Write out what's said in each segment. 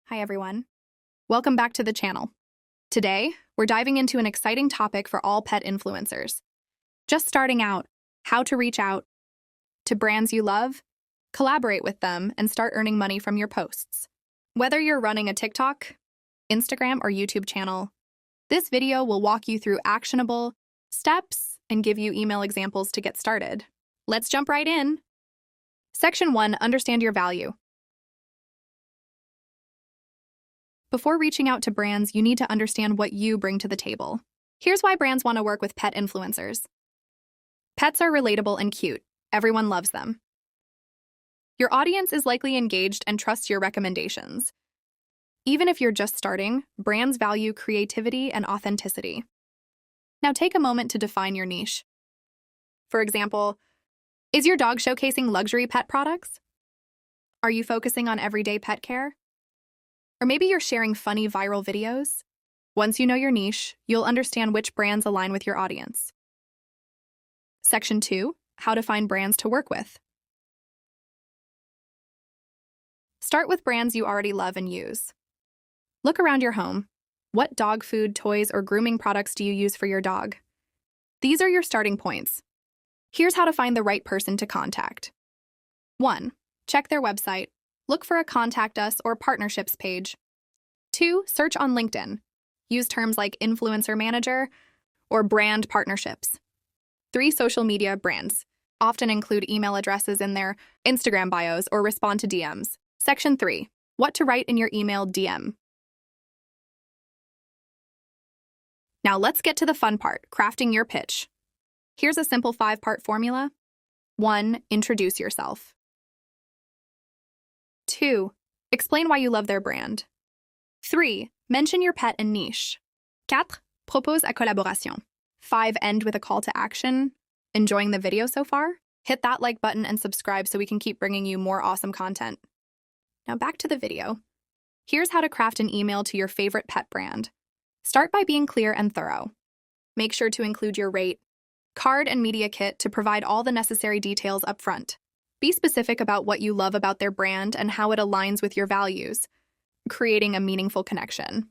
Hi everyone. Welcome back to the channel. Today, we're diving into an exciting topic for all pet influencers. Just starting out, how to reach out to brands you love, collaborate with them, and start earning money from your posts. Whether you're running a TikTok, Instagram, or YouTube channel, this video will walk you through actionable steps and give you email examples to get started. Let's jump right in. Section 1, understand your value. Before reaching out to brands, you need to understand what you bring to the table. Here's why brands want to work with pet influencers. Pets are relatable and cute. Everyone loves them. Your audience is likely engaged and trusts your recommendations. Even if you're just starting, brands value creativity and authenticity. Now take a moment to define your niche. For example, is your dog showcasing luxury pet products? Are you focusing on everyday pet care? Or maybe you're sharing funny viral videos? Once you know your niche, you'll understand which brands align with your audience. Section 2, how to find brands to work with. Start with brands you already love and use. Look around your home. What dog food, toys, or grooming products do you use for your dog? These are your starting points. Here's how to find the right person to contact. 1. Check their website. Look for a Contact Us or Partnerships page. 2. Search on LinkedIn. Use terms like Influencer Manager or Brand Partnerships. 3. Social media brands often include email addresses in their Instagram bios or respond to DMs. Section 3. What to write in your email DM. Now let's get to the fun part, crafting your pitch. Here's a simple 5-part formula. 1. Introduce yourself. 2. Explain why you love their brand. 3. Mention your pet and niche. 4. Propose a collaboration. 5. End with a call to action. Enjoying the video so far? Hit that like button and subscribe so we can keep bringing you more awesome content. Now back to the video. Here's how to craft an email to your favorite pet brand. Start by being clear and thorough. Make sure to include your rate, card, and media kit to provide all the necessary details up front. Be specific about what you love about their brand and how it aligns with your values, creating a meaningful connection.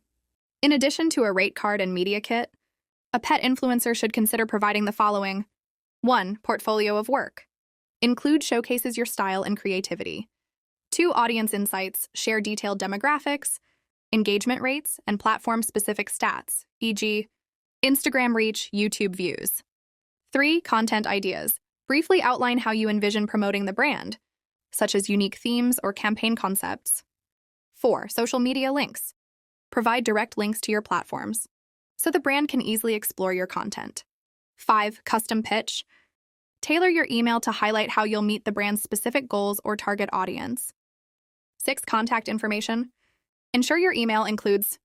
In addition to a rate card and media kit, a pet influencer should consider providing the following. 1. Portfolio of work. Include showcases your style and creativity. 2. Audience insights. Share detailed demographics, engagement rates, and platform-specific stats, e.g., Instagram reach, YouTube views. 3. Content ideas. Briefly outline how you envision promoting the brand, such as unique themes or campaign concepts. 4. Social media links. Provide direct links to your platforms, so the brand can easily explore your content. 5. Custom pitch. Tailor your email to highlight how you'll meet the brand's specific goals or target audience. 6. Contact information. Ensure your email includes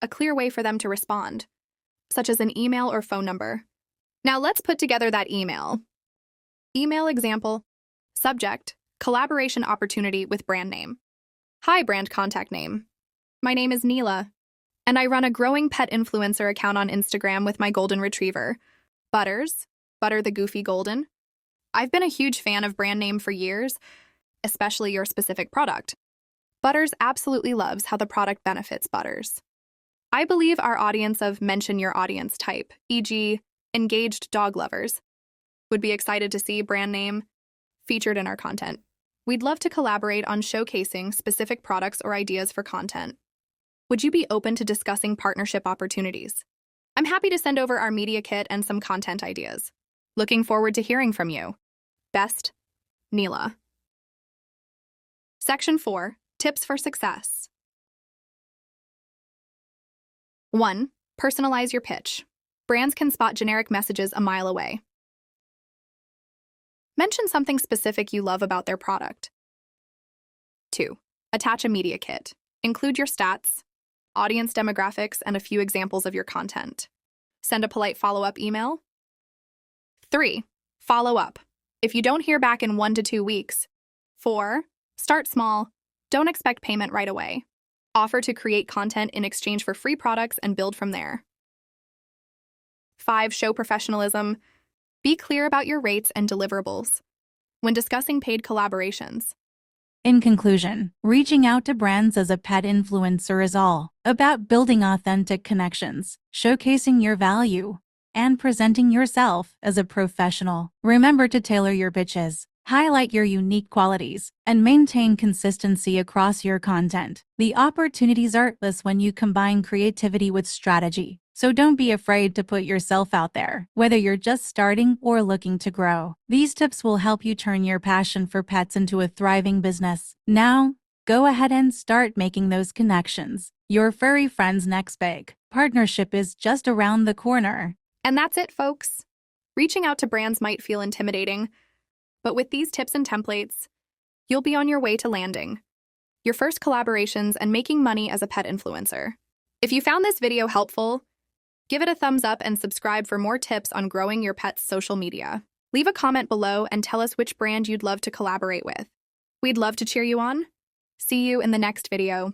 a clear way for them to respond, such as an email or phone number. Now let's put together that email. Email example. Subject, collaboration opportunity with brand name. Hi, brand contact name. My name is Neela, and I run a growing pet influencer account on Instagram with my golden retriever, Butters, Butter the Goofy Golden. I've been a huge fan of brand name for years, especially your specific product. Butters absolutely loves how the product benefits Butters. I believe our audience of mention your audience type, e.g., engaged dog lovers, would be excited to see brand name featured in our content. We'd love to collaborate on showcasing specific products or ideas for content. Would you be open to discussing partnership opportunities? I'm happy to send over our media kit and some content ideas. Looking forward to hearing from you. Best, Neela. Section 4, Tips for Success. 1. Personalize your pitch. Brands can spot generic messages a mile away. Mention something specific you love about their product. 2. Attach a media kit. Include your stats, audience demographics, and a few examples of your content. Send a polite follow-up email. 3. Follow up. If you don't hear back in 1 to 2 weeks. 4. Start small. Don't expect payment right away. Offer to create content in exchange for free products and build from there. 5. Show professionalism. Be clear about your rates and deliverables when discussing paid collaborations. In conclusion, reaching out to brands as a pet influencer is all about building authentic connections, showcasing your value, and presenting yourself as a professional. Remember to tailor your pitches, highlight your unique qualities, and maintain consistency across your content. The opportunities are endless when you combine creativity with strategy. So don't be afraid to put yourself out there, whether you're just starting or looking to grow. These tips will help you turn your passion for pets into a thriving business. Now, go ahead and start making those connections. Your furry friend's next big partnership is just around the corner. And that's it, folks. Reaching out to brands might feel intimidating, but with these tips and templates, you'll be on your way to landing your first collaborations and making money as a pet influencer. If you found this video helpful, give it a thumbs up and subscribe for more tips on growing your pet's social media. Leave a comment below and tell us which brand you'd love to collaborate with. We'd love to cheer you on. See you in the next video.